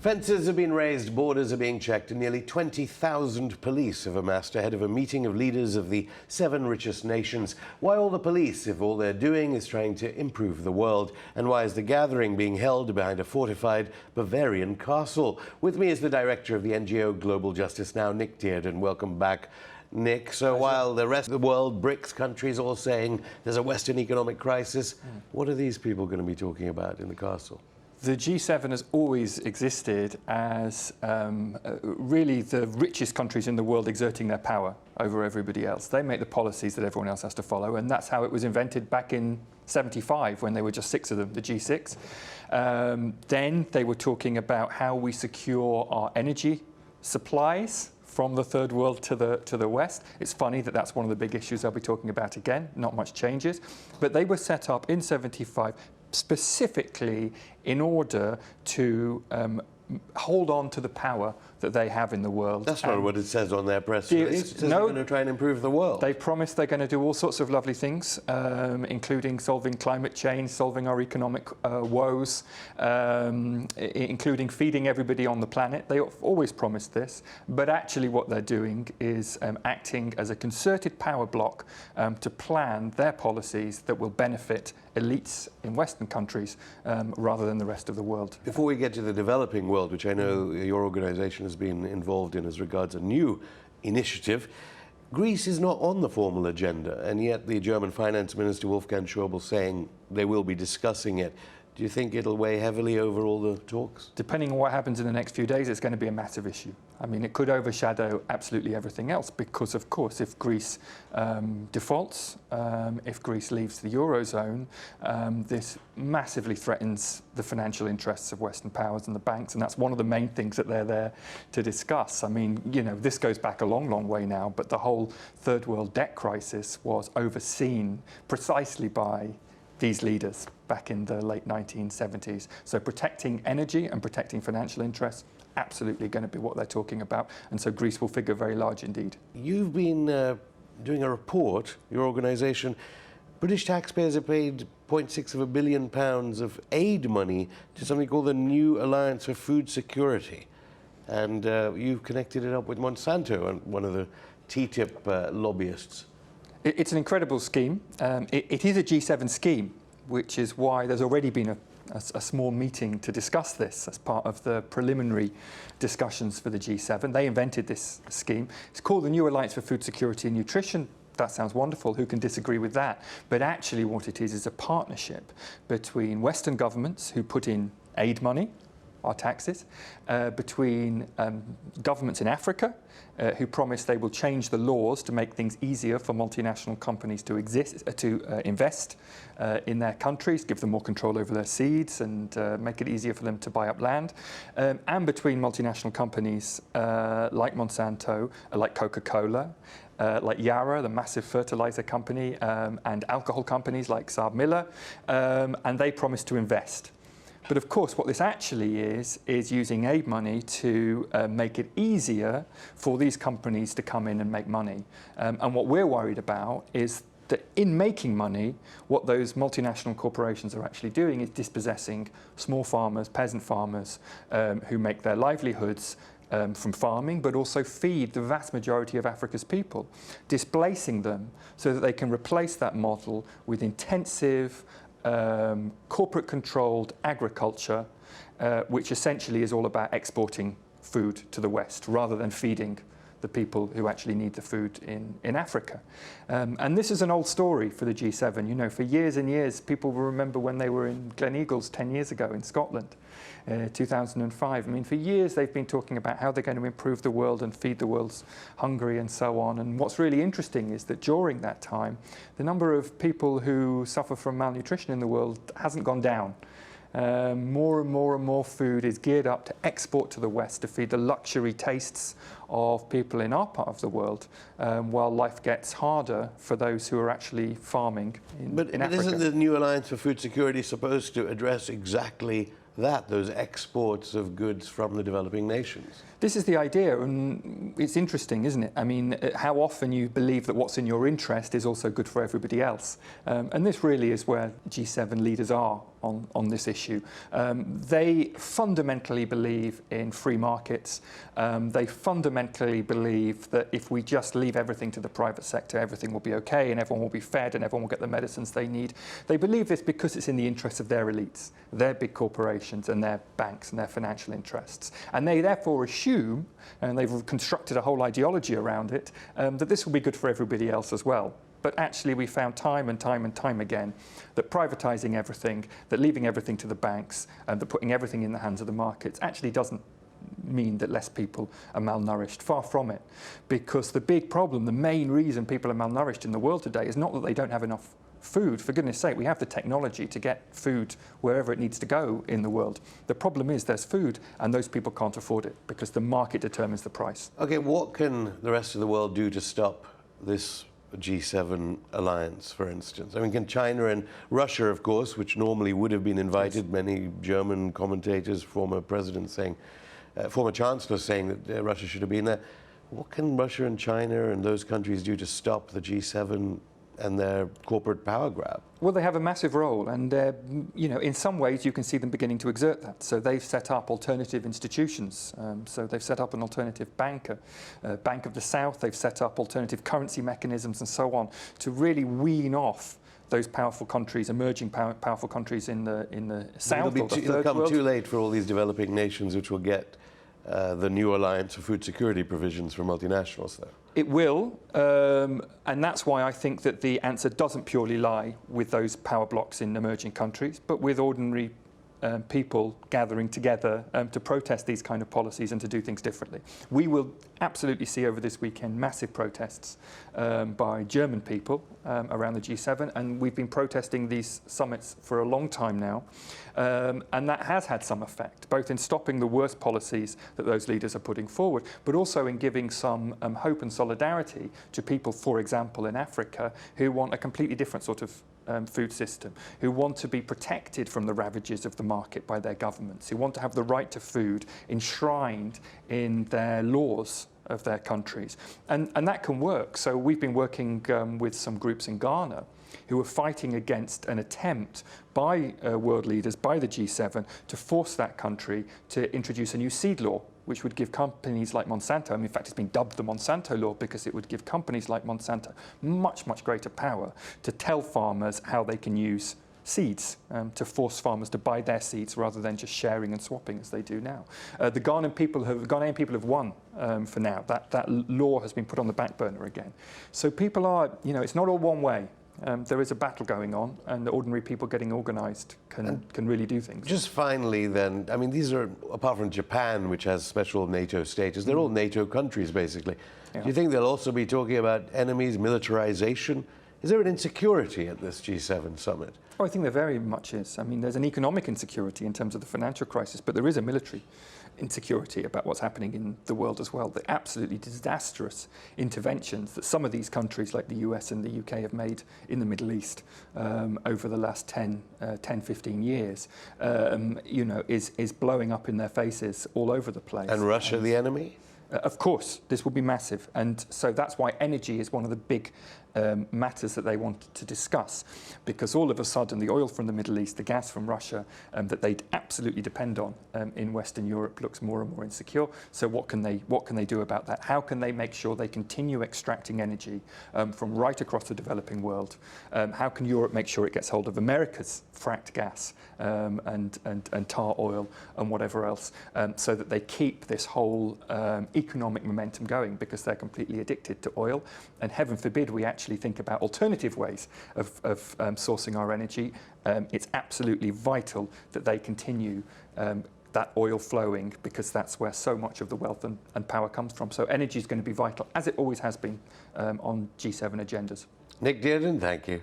Fences have been raised, borders are being checked, and nearly 20,000 police have amassed ahead of a meeting of leaders of the 7 richest nations. Why all the police if all they're doing is trying to improve the world? And why is the gathering being held behind a fortified Bavarian castle? With me is the director of the NGO Global Justice Now, Nick Dearden. Welcome back, Nick. So while the rest of the world, BRICS countries, all saying there's a Western economic crisis, what are these people going to be talking about in the castle? The G7 has always existed as really the richest countries in the world exerting their power over everybody else. They make the policies that everyone else has to follow, and that's how it was invented back in '75 when there were just 6 of them, the G6. Then they were talking about how we secure our energy supplies from the third world to the West. It's funny that that's one of the big issues they'll be talking about again. Not much changes. But they were set up in '75 specifically in order to hold on to the power that they have in the world. That's not what it says on their press release. It says they're going to try and improve the world. They promise they're going to do all sorts of lovely things, including solving climate change, solving our economic woes, including feeding everybody on the planet. They always promised this, but actually what they're doing is acting as a concerted power bloc to plan their policies that will benefit elites in Western countries rather than the rest of the world. Before we get to the developing world, which I know your organisation has been involved in as regards a new initiative, Greece is not on the formal agenda, and yet the German Finance Minister Wolfgang Schäuble saying they will be discussing it. Do you think it'll weigh heavily over all the talks? Depending on what happens in the next few days, it's going to be a massive issue. I mean, it could overshadow absolutely everything else because, of course, if Greece defaults, if Greece leaves the Eurozone, this massively threatens the financial interests of Western powers and the banks, and that's one of the main things that they're there to discuss. I mean, you know, this goes back a long, long way now, but the whole third world debt crisis was overseen precisely by these leaders back in the late 1970s. So protecting energy and protecting financial interests, absolutely going to be what they're talking about. And so Greece will figure very large indeed. You've been doing a report, your organisation. British taxpayers have paid £0.6 billion of aid money to something called the New Alliance for Food Security. And you've connected it up with Monsanto, one of the TTIP lobbyists. It's an incredible scheme. It is a G7 scheme, which is why there's already been a small meeting to discuss this as part of the preliminary discussions for the G7. They invented this scheme. It's called the New Alliance for Food Security and Nutrition. That sounds wonderful. Who can disagree with that? But actually what it is a partnership between Western governments who put in aid money, our taxes, between governments in Africa who promise they will change the laws to make things easier for multinational companies to invest in their countries, give them more control over their seeds and make it easier for them to buy up land, and between multinational companies like Monsanto, like Coca-Cola, like Yara, the massive fertilizer company, and alcohol companies like Saab Miller, and they promise to invest. But of course, what this actually is using aid money to make it easier for these companies to come in and make money. And what we're worried about is that in making money, what those multinational corporations are actually doing is dispossessing small farmers, peasant farmers, who make their livelihoods from farming, but also feed the vast majority of Africa's people, displacing them so that they can replace that model with intensive, corporate-controlled agriculture, which essentially is all about exporting food to the West rather than feeding the people who actually need the food in Africa. And this is an old story for the G7. You know, for years and years, people will remember when they were in Gleneagles 10 years ago in Scotland, 2005. I mean, for years they've been talking about how they're going to improve the world and feed the world's hungry and so on. And what's really interesting is that during that time, the number of people who suffer from malnutrition in the world hasn't gone down. More and more and more food is geared up to export to the West to feed the luxury tastes of people in our part of the world, while life gets harder for those who are actually farming in Africa. But isn't the New Alliance for Food Security supposed to address exactly that, those exports of goods from the developing nations? This is the idea, and it's interesting, isn't it? I mean, how often you believe that what's in your interest is also good for everybody else. And this really is where G7 leaders are on this issue. They fundamentally believe in free markets. They fundamentally believe that if we just leave everything to the private sector, everything will be okay and everyone will be fed and everyone will get the medicines they need. They believe this because it's in the interests of their elites, their big corporations and their banks and their financial interests. And they therefore assume, and they've constructed a whole ideology around it, that this will be good for everybody else as well. But actually we found time and time again that privatising everything, that leaving everything to the banks, and that putting everything in the hands of the markets actually doesn't mean that less people are malnourished. Far from it. Because the big problem, the main reason people are malnourished in the world today is not that they don't have enough food. For goodness sake, we have the technology to get food wherever it needs to go in the world. The problem is there's food and those people can't afford it because the market determines the price. Okay, what can the rest of the world do to stop this G7 alliance, for instance? I mean, can China and Russia, of course, which normally would have been invited, many German commentators, former presidents saying, former chancellors saying that Russia should have been there. What can Russia and China and those countries do to stop the G7 and their corporate power grab? Well, they have a massive role, and in some ways you can see them beginning to exert that. So they've set up alternative institutions. So they've set up an alternative bank of the South. They've set up alternative currency mechanisms and so on to really wean off those powerful countries, emerging powerful countries in the South. It'll come too late for all these developing nations, which will get the new alliance for food security provisions for multinationals, though. It will, and that's why I think that the answer doesn't purely lie with those power blocks in emerging countries, but with ordinary people gathering together to protest these kind of policies and to do things differently. We will absolutely see over this weekend massive protests by German people around the G7, and we've been protesting these summits for a long time now, and that has had some effect, both in stopping the worst policies that those leaders are putting forward, but also in giving some hope and solidarity to people, for example, in Africa, who want a completely different sort of food system, who want to be protected from the ravages of the market by their governments, who want to have the right to food enshrined in their laws of their countries. And that can work. So we've been working with some groups in Ghana who are fighting against an attempt by world leaders, by the G7, to force that country to introduce a new seed law, which would give companies like Monsanto, in fact it's been dubbed the Monsanto law because it would give companies like Monsanto much greater power to tell farmers how they can use seeds, to force farmers to buy their seeds rather than just sharing and swapping as they do now. The Ghanaian people have won for now. That law has been put on the back burner again. So people are, it's not all one way. There is a battle going on, and the ordinary people getting organised can really do things. Just finally then, I mean, these are, apart from Japan, which has special NATO status, they're all NATO countries, basically. Yeah. Do you think they'll also be talking about enemies, militarization? Is there an insecurity at this G7 summit? Oh, I think there very much is. I mean, there's an economic insecurity in terms of the financial crisis, but there is a military insecurity about what's happening in the world as well. The absolutely disastrous interventions that some of these countries like the US and the UK have made in the Middle East over the last 10, 15 years, is blowing up in their faces all over the place. And Russia the enemy? Of course, this will be massive. And so that's why energy is one of the big matters that they want to discuss, because all of a sudden the oil from the Middle East, the gas from Russia that they absolutely depend on in Western Europe looks more and more insecure. So what can they do about that? How can they make sure they continue extracting energy from right across the developing world? How can Europe make sure it gets hold of America's fracked gas and tar oil and whatever else, so that they keep this whole economic momentum going, because they're completely addicted to oil, and heaven forbid we actually think about alternative ways of sourcing our energy. It's absolutely vital that they continue that oil flowing, because that's where so much of the wealth and power comes from. So energy is going to be vital, as it always has been, on G7 agendas. Nick Dearden, thank you.